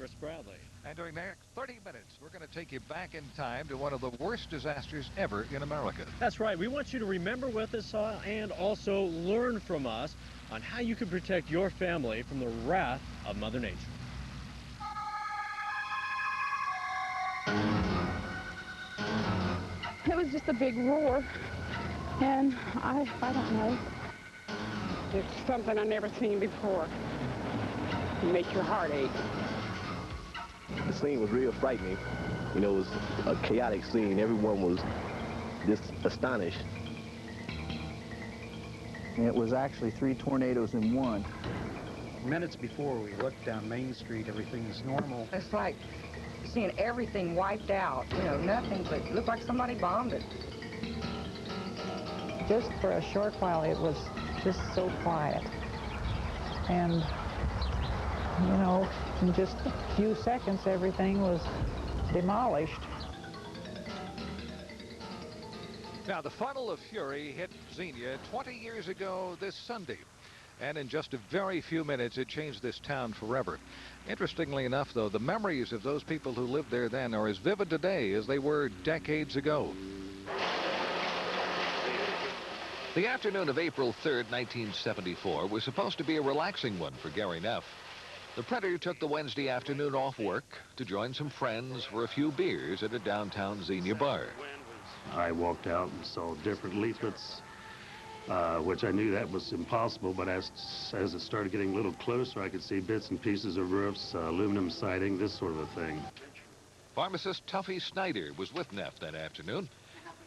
Chris Bradley. And during the next 30 minutes, we're going to take you back in time to one of the worst disasters ever in America. That's right. We want you to remember with us and also learn from us on how you can protect your family from the wrath of Mother Nature. It was just a big roar, and I don't know. It's something I've never seen before. It makes your heart ache. The scene was real frightening. You know, it was a chaotic scene. Everyone was just astonished. It was actually 3 tornadoes in one. Minutes before we looked down Main Street, everything was normal. It's like seeing everything wiped out, you know, nothing but it looked like somebody bombed it. Just for a short while, it was just so quiet. And, you know, in just a few seconds, everything was demolished. Now, the funnel of fury hit Xenia 20 years ago this Sunday. And in just a very few minutes, it changed this town forever. Interestingly enough, though, the memories of those people who lived there then are as vivid today as they were decades ago. The afternoon of April 3rd, 1974 was supposed to be a relaxing one for Gary Neff. The printer took the Wednesday afternoon off work to join some friends for a few beers at a downtown Xenia bar. I walked out and saw different leaflets, which I knew that was impossible, but as it started getting a little closer, I could see bits and pieces of roofs, aluminum siding, this sort of a thing. Pharmacist Tuffy Snyder was with Neff that afternoon,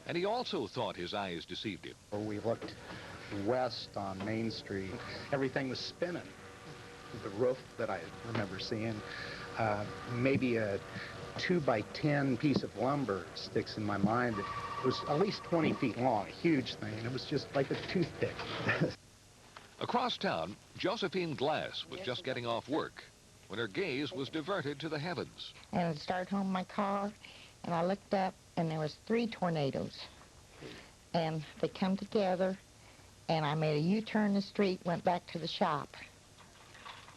and he also thought his eyes deceived him. We looked west on Main Street. Everything was spinning. The roof that I remember seeing, maybe a 2x10 piece of lumber sticks in my mind. It was at least 20 feet long, a huge thing. It was just like a toothpick. Across town, Josephine Glass was just getting off work when her gaze was diverted to the heavens. And I started home in my car, and I looked up, and there was 3 tornadoes. And they come together, and I made a U-turn in the street, went back to the shop.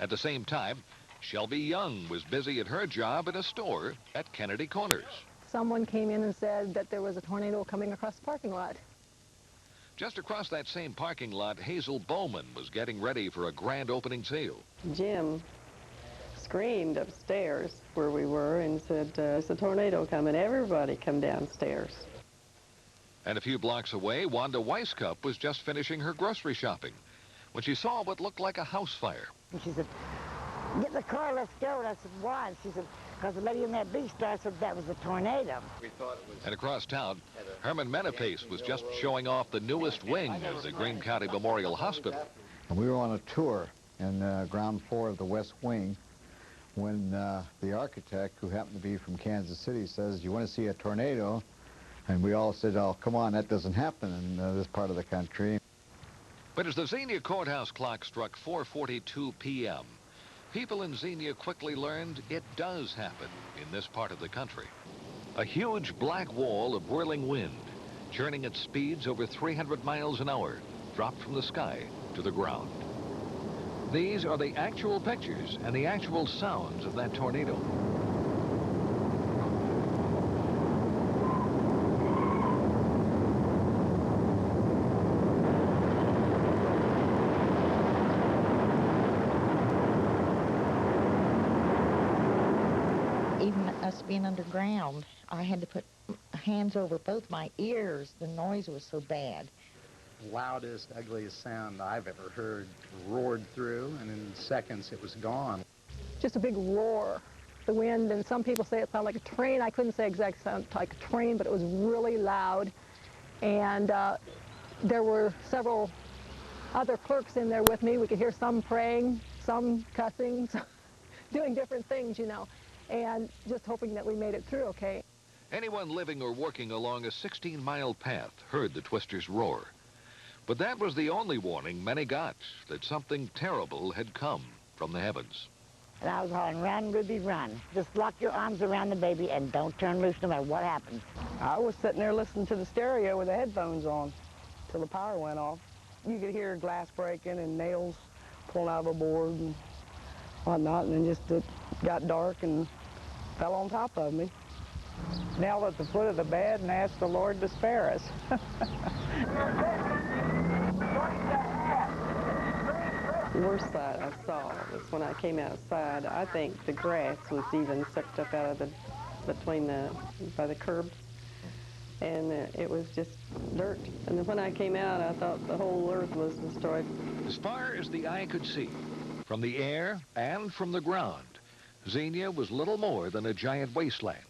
At the same time, Shelby Young was busy at her job at a store at Kennedy Corners. Someone came in and said that there was a tornado coming across the parking lot. Just across that same parking lot, Hazel Bowman was getting ready for a grand opening sale. Jim screamed upstairs where we were and said, there's a tornado coming. Everybody come downstairs. And a few blocks away, Wanda Weisskopf was just finishing her grocery shopping when she saw what looked like a house fire. And she said, get in the car, let's go. And I said, why? And she said, because the lady in that beach star said that was a tornado. And across town, Herman Menapace was just showing off the newest wing of the Greene County Memorial Hospital. We were on a tour in ground floor of the West Wing when the architect, who happened to be from Kansas City, says, you want to see a tornado? And we all said, oh, come on, that doesn't happen in this part of the country. But as the Xenia courthouse clock struck 4:42 p.m., people in Xenia quickly learned it does happen in this part of the country. A huge black wall of whirling wind, churning at speeds over 300 miles an hour, dropped from the sky to the ground. These are the actual pictures and the actual sounds of that tornado. Even us being underground, I had to put hands over both my ears. The noise was so bad. Loudest, ugliest sound I've ever heard roared through, and in seconds it was gone. Just a big roar. The wind, and some people say it sounded like a train. I couldn't say exact sound like a train, but it was really loud. And there were several other clerks in there with me. We could hear some praying, some cussing, some doing different things, you know, and just hoping that we made it through okay. Anyone living or working along a 16-mile path heard the twisters roar. But that was the only warning many got, that something terrible had come from the heavens. And I was hollering, run, Ruby, run. Just lock your arms around the baby and don't turn loose no matter what happens. I was sitting there listening to the stereo with the headphones on till the power went off. You could hear glass breaking and nails pulling out of a board and whatnot, and then just it got dark and fell on top of me. Knelt at the foot of the bed and asked the Lord to spare us. The worst sight I saw was when I came outside. I think the grass was even sucked up out of by the curbs, and it was just dirt. And then when I came out, I thought the whole earth was destroyed. As far as the eye could see, from the air and from the ground, Xenia was little more than a giant wasteland.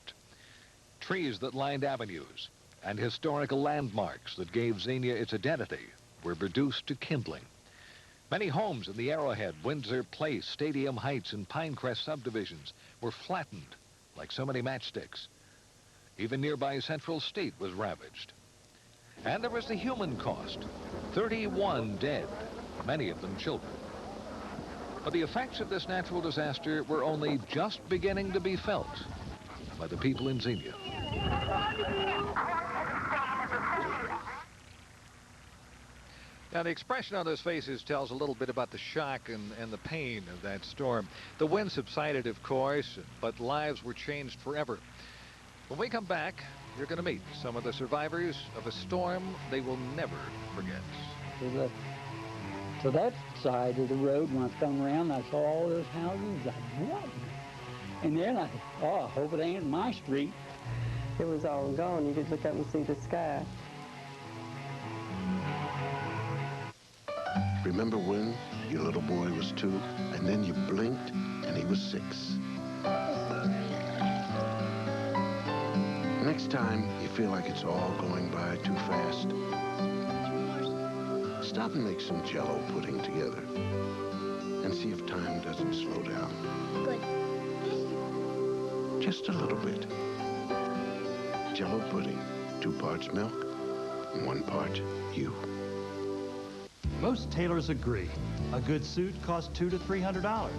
Trees that lined avenues and historical landmarks that gave Xenia its identity were reduced to kindling. Many homes in the Arrowhead, Windsor Place, Stadium Heights, and Pinecrest subdivisions were flattened like so many matchsticks. Even nearby Central State was ravaged. And there was the human cost. 31 dead, many of them children. But the effects of this natural disaster were only just beginning to be felt by the people in Xenia. Now, the expression on those faces tells a little bit about the shock and the pain of that storm. The wind subsided, of course, but lives were changed forever. When we come back, you're going to meet some of the survivors of a storm they will never forget. To that side of the road, when I come around, I saw all those houses. I said, what? And then I thought, oh, I hope it ain't my street. It was all gone. You could look up and see the sky. Remember when your little boy was 2, and then you blinked and he was 6? Next time you feel like it's all going by too fast, stop and make some Jell-O pudding together and see if time doesn't slow down. Good. Just a little bit. Jell-O pudding, 2 parts milk and 1 part you. Most tailors agree. A good suit costs $200 to $300.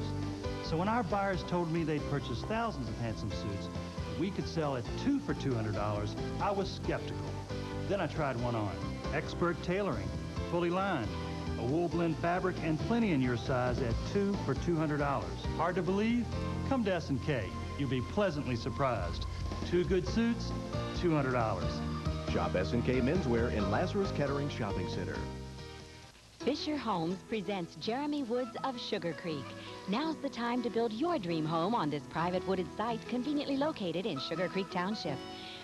So when our buyers told me they'd purchase thousands of handsome suits, we could sell at 2 for $200, I was skeptical. Then I tried one on. Expert tailoring, fully lined, a wool blend fabric, and plenty in your size at 2 for $200. Hard to believe? Come to S&K. You'll be pleasantly surprised. 2 good suits, $200. Shop S&K Menswear in Lazarus Kettering Shopping Center. Fisher Homes presents Jeremy Woods of Sugar Creek. Now's the time to build your dream home on this private wooded site conveniently located in Sugar Creek Township.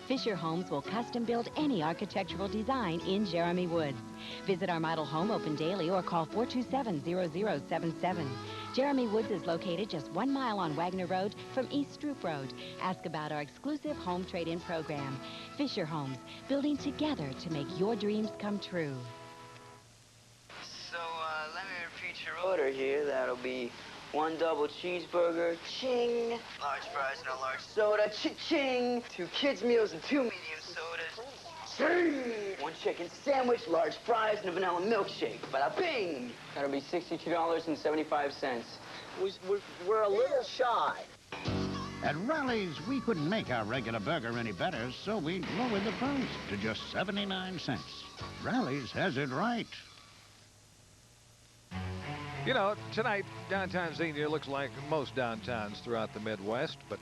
Fisher Homes will custom build any architectural design in Jeremy Woods. Visit our model home open daily or call 427-0077. Jeremy Woods is located just 1 mile on Wagner Road from East Stroop Road. Ask about our exclusive home trade-in program. Fisher Homes, building together to make your dreams come true. So, let me repeat your order here. That'll be 1 double cheeseburger, ching. Large fries and a large soda, cha-ching. 2 kids' meals and 2 medium sodas, ching. 1 chicken sandwich, large fries, and a vanilla milkshake, bada bing. That'll be $62.75. We're a little shy. At Rally's, we couldn't make our regular burger any better, so we lowered the price to just 79 cents. Rally's has it right. You know, tonight, downtown Xenia looks like most downtowns throughout the Midwest, but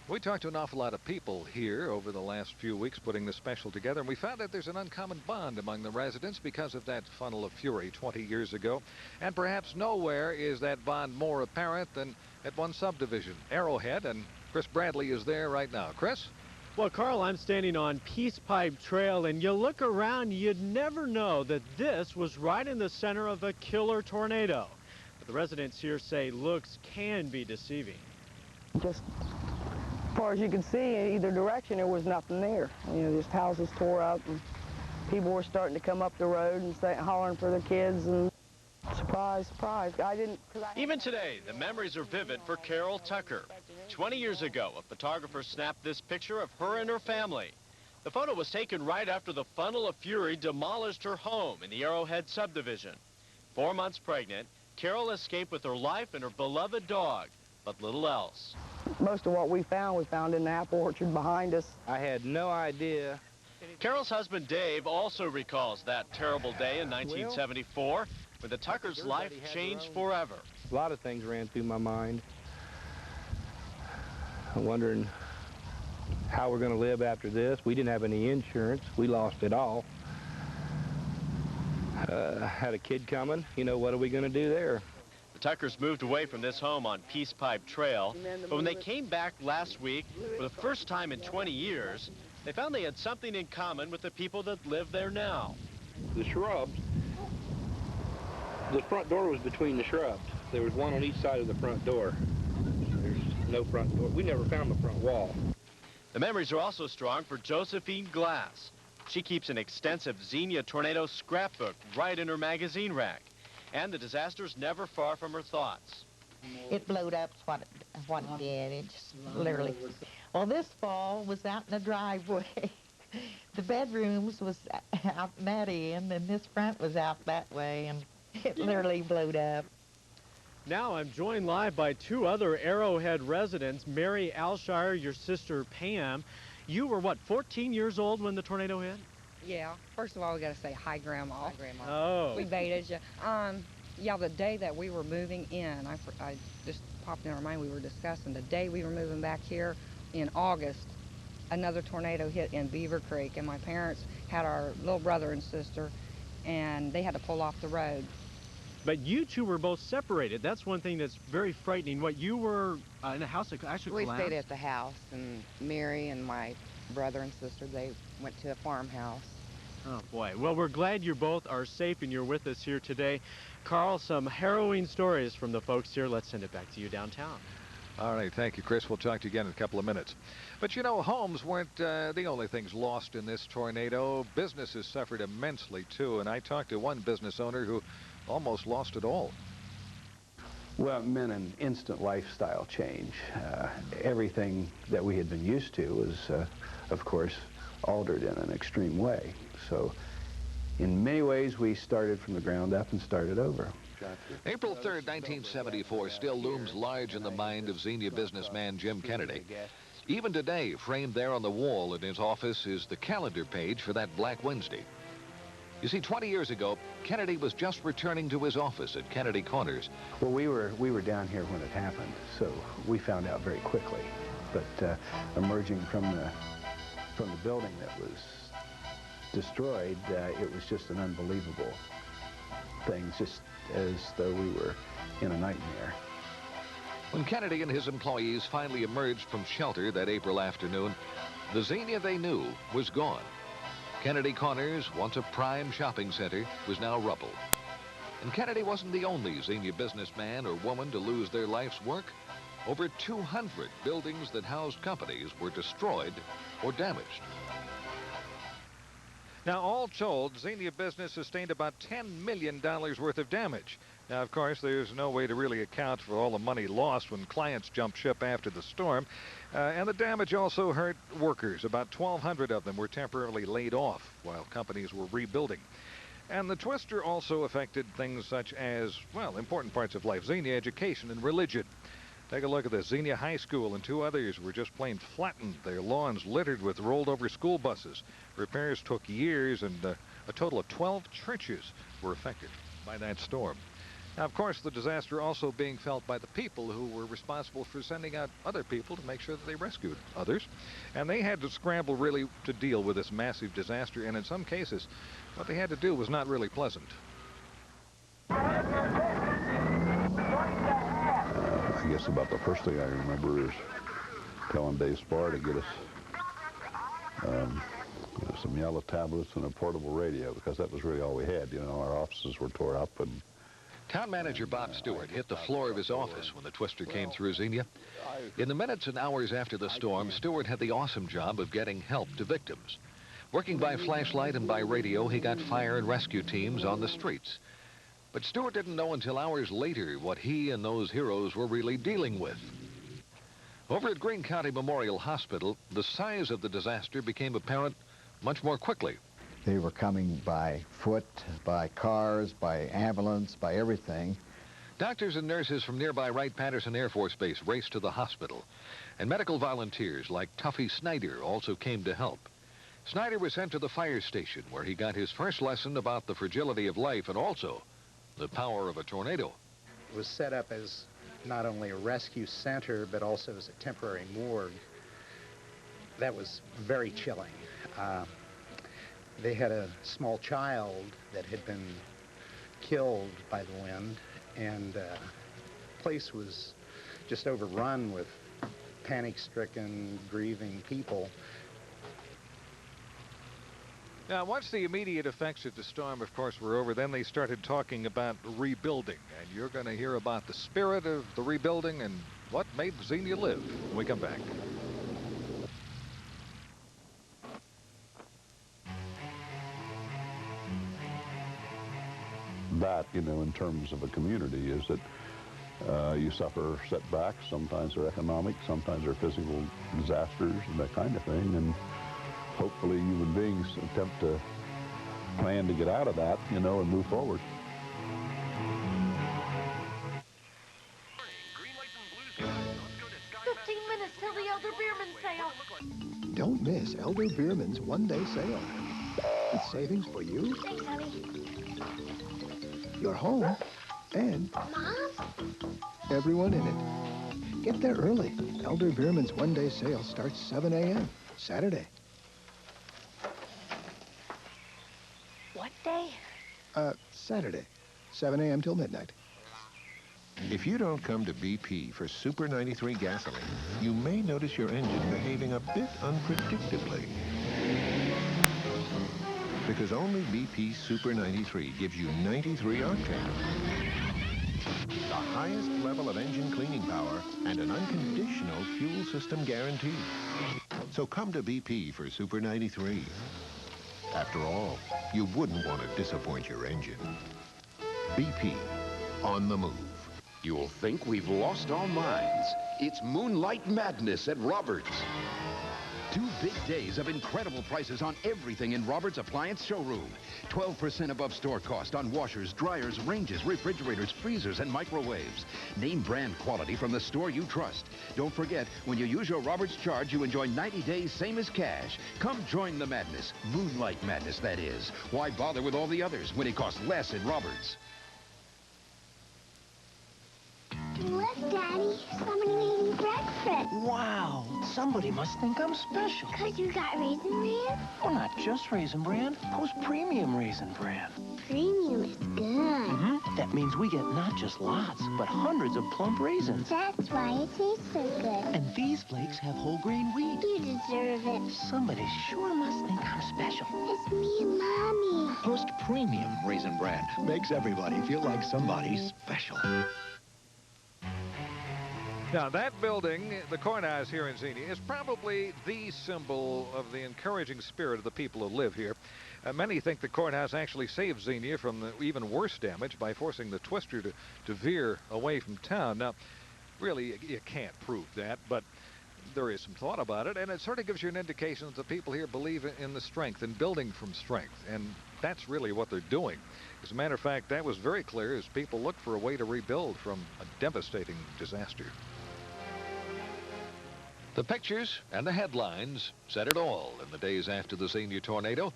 we talked to an awful lot of people here over the last few weeks putting this special together, and we found that there's an uncommon bond among the residents because of that funnel of fury 20 years ago. And perhaps nowhere is that bond more apparent than at one subdivision, Arrowhead, and Chris Bradley is there right now. Chris? Well, Carl, I'm standing on Peace Pipe Trail, and you look around, you'd never know that this was right in the center of a killer tornado. The residents here say looks can be deceiving. Just as far as you could see in either direction, there was nothing there. You know, just houses tore up, and people were starting to come up the road and hollering for their kids, and surprise, surprise. Even today, the memories are vivid for Carol Tucker. 20 years ago, a photographer snapped this picture of her and her family. The photo was taken right after the funnel of fury demolished her home in the Arrowhead subdivision. 4 months pregnant, Carol escaped with her life and her beloved dog, but little else. Most of what we found in the apple orchard behind us. I had no idea. Carol's husband Dave also recalls that terrible day in 1974 when the Tucker's life changed forever. A lot of things ran through my mind. I'm wondering how we're going to live after this. We didn't have any insurance. We lost it all. Had a kid coming. You know, what are we going to do there? The Tuckers moved away from this home on Peace Pipe Trail, but when they came back last week, for the first time in 20 years, they found they had something in common with the people that live there now. The shrubs, the front door was between the shrubs. There was one on each side of the front door. There's no front door. We never found the front wall. The memories are also strong for Josephine Glass. She keeps an extensive Xenia tornado scrapbook right in her magazine rack. And the disaster's never far from her thoughts. It blowed up what it did. It just literally. Well, this fall was out in the driveway. The bedrooms was out in that end, and this front was out that way, and it literally blowed up. Now I'm joined live by two other Arrowhead residents, Mary Alshire, your sister Pam. You were, what, 14 years old when the tornado hit? Yeah. First of all, we got to say hi, Grandma. Hi, Grandma. Oh. We baited you. Yeah, the day that we were moving in, I just popped in our mind, we were discussing the day we were moving back here in August, another tornado hit in Beaver Creek, and my parents had our little brother and sister, and they had to pull off the road. But you two were both separated. That's one thing that's very frightening. What, you were in a house that actually collapsed? We stayed at the house, and Mary and my brother and sister, they went to a farmhouse. Oh, boy. Well, we're glad you both are safe and you're with us here today. Carl, some harrowing stories from the folks here. Let's send it back to you downtown. All right, thank you, Chris. We'll talk to you again in a couple of minutes. But, you know, homes weren't the only things lost in this tornado. Businesses suffered immensely, too, and I talked to one business owner who almost lost it all. Well, it meant an instant lifestyle change. Everything that we had been used to was, of course, altered in an extreme way. So, in many ways, we started from the ground up and started over. April 3rd, 1974 still looms large in the mind of Xenia businessman Jim Kennedy. Even today, framed there on the wall in his office is the calendar page for that Black Wednesday. You see, 20 years ago, Kennedy was just returning to his office at Kennedy Corners. Well, we were down here when it happened, so we found out very quickly. But emerging from the building that was destroyed, it was just an unbelievable thing, just as though we were in a nightmare. When Kennedy and his employees finally emerged from shelter that April afternoon, the Xenia they knew was gone. Kennedy Corners, once a prime shopping center, was now rubble. And Kennedy wasn't the only Xenia businessman or woman to lose their life's work. Over 200 buildings that housed companies were destroyed or damaged. Now, all told, Xenia business sustained about $10 million worth of damage. Now, of course, there's no way to really account for all the money lost when clients jumped ship after the storm. And the damage also hurt workers. About 1,200 of them were temporarily laid off while companies were rebuilding. And the twister also affected things such as, well, important parts of life: Xenia education and religion. Take a look at this. Xenia High School and two others were just plain flattened, their lawns littered with rolled over school buses. Repairs took years, and a total of 12 churches were affected by that storm. Now, of course, the disaster also being felt by the people who were responsible for sending out other people to make sure that they rescued others. And they had to scramble really to deal with this massive disaster, and in some cases, what they had to do was not really pleasant. I guess about the first thing I remember is telling Dave Spar to get us some yellow tablets and a portable radio, because that was really all we had. You know, our offices were tore up. And Town manager Bob Stewart hit the floor of his office when the twister came through Xenia. In the minutes and hours after the storm, Stewart had the awesome job of getting help to victims. Working by flashlight and by radio, he got fire and rescue teams on the streets. But Stewart didn't know until hours later what he and those heroes were really dealing with. Over at Greene County Memorial Hospital, the size of the disaster became apparent much more quickly. They were coming by foot, by cars, by ambulance, by everything. Doctors and nurses from nearby Wright-Patterson Air Force Base raced to the hospital, and medical volunteers like Tuffy Snyder also came to help. Snyder was sent to the fire station, where he got his first lesson about the fragility of life and also the power of a tornado. was set up as not only a rescue center, but also as a temporary morgue. That was very chilling. They had a small child that had been killed by the wind, and the place was just overrun with panic-stricken, grieving people. Now, once the immediate effects of the storm, of course, were over, then they started talking about rebuilding. And you're going to hear about the spirit of the rebuilding and what made Xenia live when we come back. That, you know, in terms of a community, is that you suffer setbacks. Sometimes they're economic, sometimes they're physical disasters and that kind of thing. And hopefully human beings attempt to plan to get out of that, you know, and move forward. 15 minutes till the Elder Beerman sale. Don't miss Elder Beerman's one-day sale. With savings for you, Thanks, honey. your home, and Mom? everyone in it. Get there early. Elder Beerman's one-day sale starts 7 a.m. Saturday. What day? Saturday, 7 a.m. till midnight. If you don't come to BP for Super 93 gasoline, you may notice your engine behaving a bit unpredictably. Because only BP Super 93 gives you 93 octane. The highest level of engine cleaning power and an unconditional fuel system guarantee. So come to BP for Super 93. After all, you wouldn't want to disappoint your engine. BP, on the move. You'll think we've lost our minds. It's Moonlight Madness at Roberts. 2 big days of incredible prices on everything in Roberts Appliance Showroom. 12% above store cost on washers, dryers, ranges, refrigerators, freezers, and microwaves. Name brand quality from the store you trust. Don't forget, when you use your Roberts charge, you enjoy 90 days same as cash. Come join the madness. Moonlight Madness, that is. Why bother with all the others when it costs less at Roberts? Look, Daddy. Somebody made me breakfast. Wow. Somebody must think I'm special. Because you got Raisin Bran? Well, not just Raisin Bran. Post Premium Raisin Bran. Premium is good. That means we get not just lots, but hundreds of plump raisins. That's why it tastes so good. And these flakes have whole grain wheat. You deserve it. Somebody sure must think I'm special. It's me and Mommy. Post Premium Raisin Bran makes everybody feel like somebody special. Now, that building, the courthouse here in Xenia, is probably the symbol of the encouraging spirit of the people who live here. Many think the courthouse actually saved Xenia from the even worse damage by forcing the twister to veer away from town. Now, really, you can't prove that, but there is some thought about it, and it sort of gives you an indication that the people here believe in the strength and building from strength, and that's really what they're doing. As a matter of fact, that was very clear as people look for a way to rebuild from a devastating disaster. The pictures and the headlines said it all in the days after the Xenia tornado.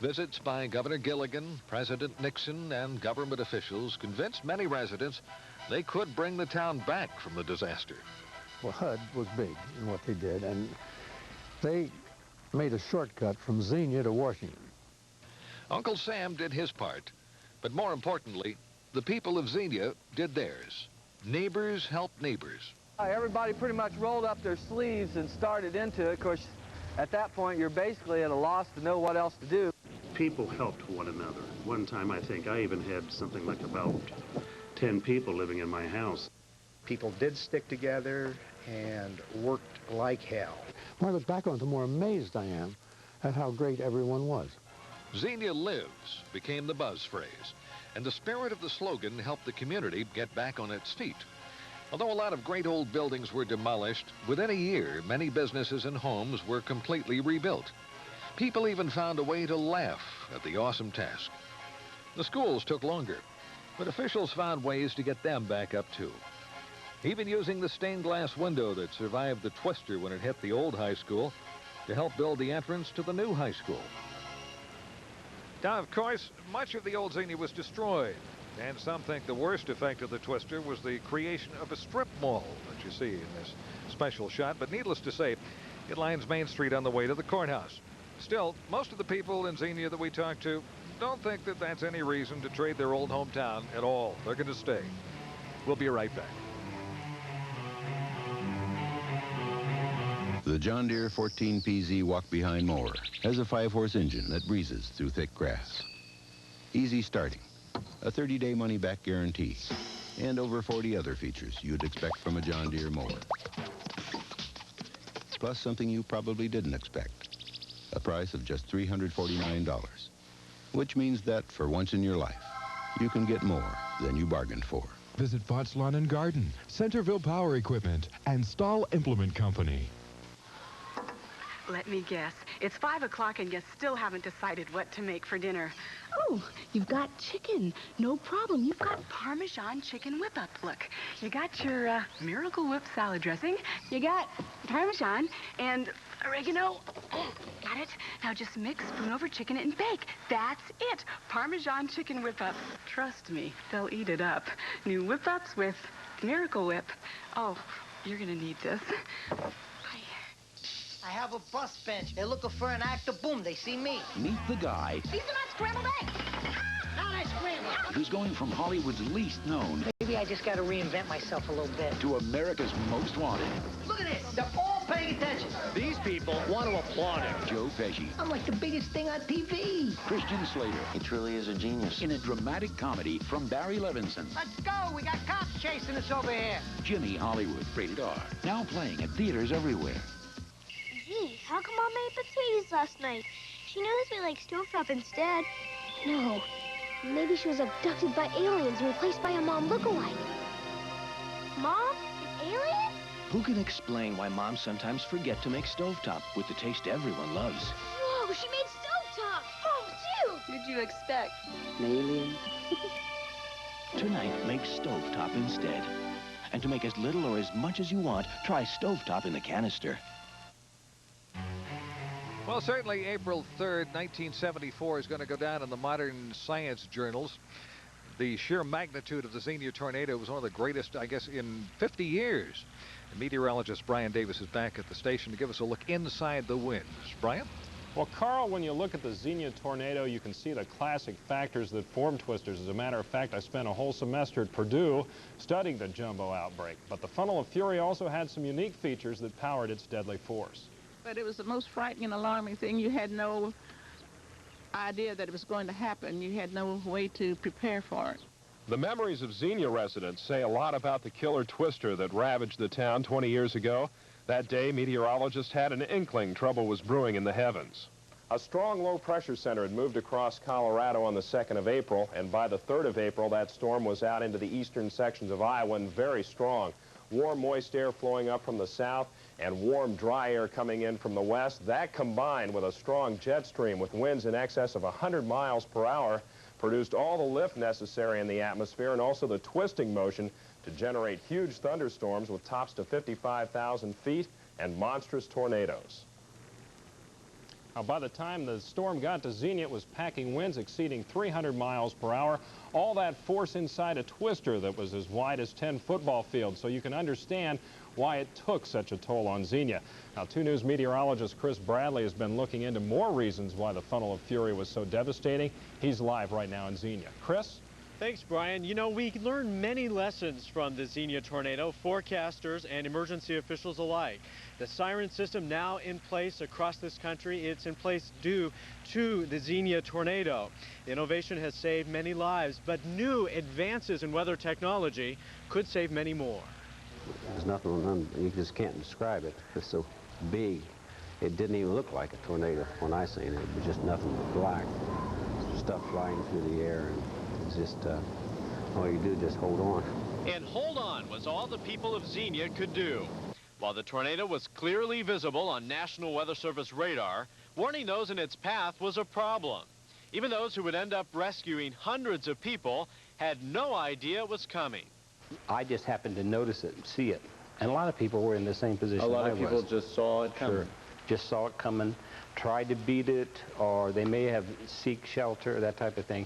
Visits by Governor Gilligan, President Nixon, and government officials convinced many residents they could bring the town back from the disaster. Well, HUD was big in what they did, and they made a shortcut from Xenia to Washington. Uncle Sam did his part, but more importantly, the people of Xenia did theirs. Neighbors helped neighbors. Everybody pretty much rolled up their sleeves and started into it. Of course, at that point, you're basically at a loss to know what else to do. People helped one another. One time, I think, I even had something like about 10 people living in my house. People did stick together and worked like hell. When I look back on it, the more amazed I am at how great everyone was. Xenia Lives became the buzz phrase, and the spirit of the slogan helped the community get back on its feet. Although a lot of great old buildings were demolished, within a year, many businesses and homes were completely rebuilt. People even found a way to laugh at the awesome task. The schools took longer, but officials found ways to get them back up too. Even using the stained glass window that survived the twister when it hit the old high school to help build the entrance to the new high school. Now, of course, much of the old Xenia was destroyed. And some think the worst effect of the twister was the creation of a strip mall that you see in this special shot. But needless to say, it lines Main Street on the way to the courthouse. Still, most of the people in Xenia that we talk to don't think that that's any reason to trade their old hometown at all. They're going to stay. We'll be right back. The John Deere 14PZ walk-behind mower has a 5-horse engine that breezes through thick grass. Easy starting, a 30-day money-back guarantee, and over 40 other features you'd expect from a John Deere mower. Plus something you probably didn't expect, a price of just $349, which means that for once in your life, you can get more than you bargained for. Visit Fott's Lawn and Garden, Centerville Power Equipment, and Stahl Implement Company. Let me guess. It's 5 o'clock and you still haven't decided what to make for dinner. Oh, you've got chicken. No problem. You've got Parmesan chicken whip-up. Look, you got your Miracle Whip salad dressing. You got Parmesan and oregano. Got it? Now just mix, spoon over chicken and bake. That's it. Parmesan chicken whip-up. Trust me, they'll eat it up. New whip-ups with Miracle Whip. Oh, you're gonna need this. I have a bus bench. They're looking for an actor. Boom, they see me. Meet the guy These are not scrambled eggs. Now they're scrambled. who's going from Hollywood's least known Maybe I just got to reinvent myself a little bit. to America's most wanted. Look at this. They're all paying attention. These people want to applaud him. Joe Pesci, I'm like the biggest thing on TV. Christian Slater. He truly is a genius. In a dramatic comedy from Barry Levinson. Let's go. We got cops chasing us over here. Jimmy Hollywood, rated R. Now playing at theaters everywhere. Hey, how come Mom made potatoes last night? She knows we like stovetop instead. No, maybe she was abducted by aliens and replaced by a Mom lookalike. Mom? An alien? Who can explain why moms sometimes forget to make stovetop with the taste everyone loves? Whoa, she made stovetop! Mom, too! Did you expect An alien? Tonight, make stovetop instead. And to make as little or as much as you want, try stovetop in the canister. Well, certainly April 3rd, 1974 is going to go down in the modern science journals. The sheer magnitude of the Xenia tornado was one of the greatest, I guess, in 50 years. And meteorologist Brian Davis is back at the station to give us a look inside the winds. Brian? Well, Carl, when you look at the Xenia tornado, you can see the classic factors that form twisters. As a matter of fact, I spent a whole semester at Purdue studying the jumbo outbreak. But the funnel of fury also had some unique features that powered its deadly force. But it was the most frightening and alarming thing. You had no idea that it was going to happen. You had no way to prepare for it. The memories of Xenia residents say a lot about the killer twister that ravaged the town 20 years ago. That day, meteorologists had an inkling trouble was brewing in the heavens. A strong low-pressure center had moved across Colorado on the 2nd of April, and by the 3rd of April, that storm was out into the eastern sections of Iowa and very strong. Warm, moist air flowing up from the south and warm, dry air coming in from the west. That combined with a strong jet stream with winds in excess of 100 miles per hour produced all the lift necessary in the atmosphere and also the twisting motion to generate huge thunderstorms with tops to 55,000 feet and monstrous tornadoes. Now, by the time the storm got to Xenia, it was packing winds exceeding 300 miles per hour. All that force inside a twister that was as wide as 10 football fields. So you can understand why it took such a toll on Xenia. Now, 2 News meteorologist Chris Bradley has been looking into more reasons why the funnel of fury was so devastating. He's live right now in Xenia. Chris? Thanks, Brian. You know, we learned many lessons from the Xenia tornado, forecasters and emergency officials alike. The siren system now in place across this country. It's in place due to the Xenia tornado. The innovation has saved many lives, but new advances in weather technology could save many more. There's nothing, you just can't describe it. It's so big. It didn't even look like a tornado when I seen it. It was just nothing but black stuff flying through the air. And it's just, all you do, just hold on. And hold on was all the people of Xenia could do. While the tornado was clearly visible on National Weather Service radar, warning those in its path was a problem. Even those who would end up rescuing hundreds of people had no idea it was coming. I just happened to notice it and see it. And a lot of people were in the same position I was. A lot of people just saw it coming. Sure. Just saw it coming, tried to beat it, or they may have seek shelter, that type of thing.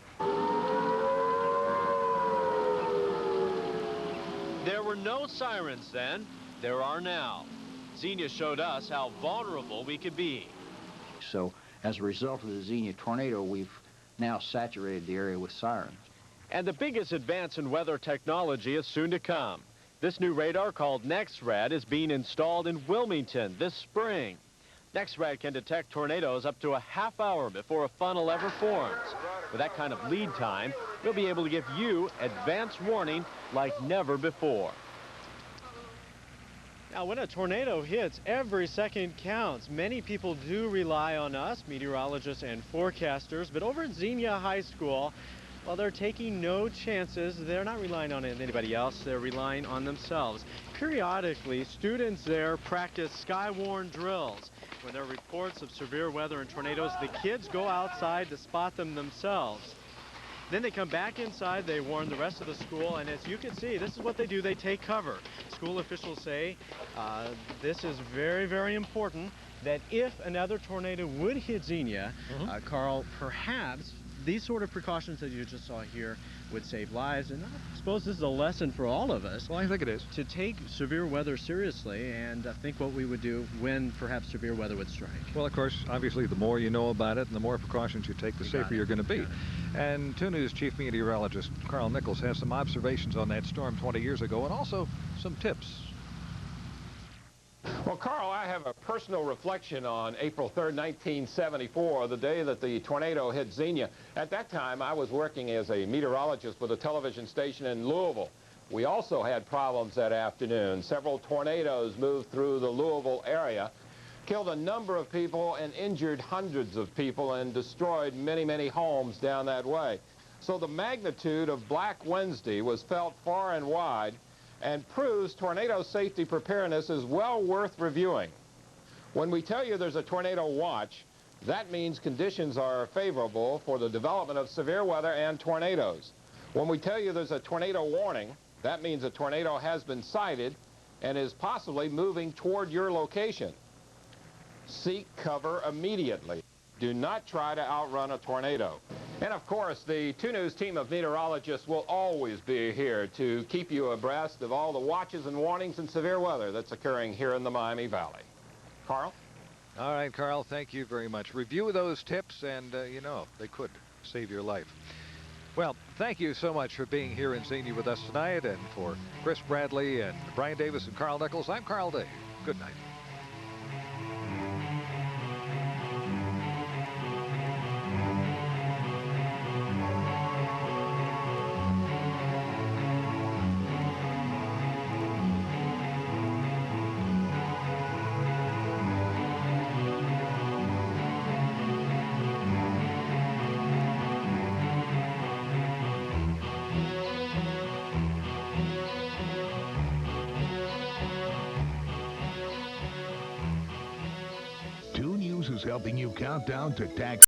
no sirens then. There are now. Xenia showed us how vulnerable we could be. So as a result of the Xenia tornado, we've now saturated the area with sirens. And the biggest advance in weather technology is soon to come. This new radar called NexRad is being installed in Wilmington this spring. NexRad can detect tornadoes up to a half hour before a funnel ever forms. With that kind of lead time, we'll be able to give you advance warning like never before. Now, when a tornado hits, every second counts. Many people do rely on us, meteorologists and forecasters, but over at Xenia High School, well, they're taking no chances. They're not relying on anybody else. They're relying on themselves. Periodically, students there practice sky-worn drills. When there are reports of severe weather and tornadoes, the kids go outside to spot them themselves. Then they come back inside, they warn the rest of the school, and as you can see, this is what they do. They take cover. School officials say this is very, very important, that if another tornado would hit Xenia, Carl, perhaps these sort of precautions that you just saw here would save lives. And I suppose this is a lesson for all of us. Well, I think it is. To take severe weather seriously and think what we would do when perhaps severe weather would strike. Well, of course, obviously, the more you know about it and the more precautions you take, the safer you're going to be. And 2 News Chief Meteorologist Carl Nichols has some observations on that storm 20 years ago and also some tips. Well, Carl, I have a personal reflection on April 3rd, 1974, the day that the tornado hit Xenia. At that time, I was working as a meteorologist with a television station in Louisville. We also had problems that afternoon. Several tornadoes moved through the Louisville area, killed a number of people and injured hundreds of people and destroyed many, many homes down that way. So the magnitude of Black Wednesday was felt far and wide, and proves tornado safety preparedness is well worth reviewing. When we tell you there's a tornado watch, that means conditions are favorable for the development of severe weather and tornadoes. When we tell you there's a tornado warning, that means a tornado has been sighted and is possibly moving toward your location. Seek cover immediately. Do not try to outrun a tornado. And of course, the 2 News team of meteorologists will always be here to keep you abreast of all the watches and warnings and severe weather that's occurring here in the Miami Valley. Carl? All right, Carl, thank you very much. Review those tips and, you know, they could save your life. Well, thank you so much for being here in Xenia with us tonight. And for Chris Bradley and Brian Davis and Carl Nichols, I'm Carl Day. Good night. Helping you count down to tax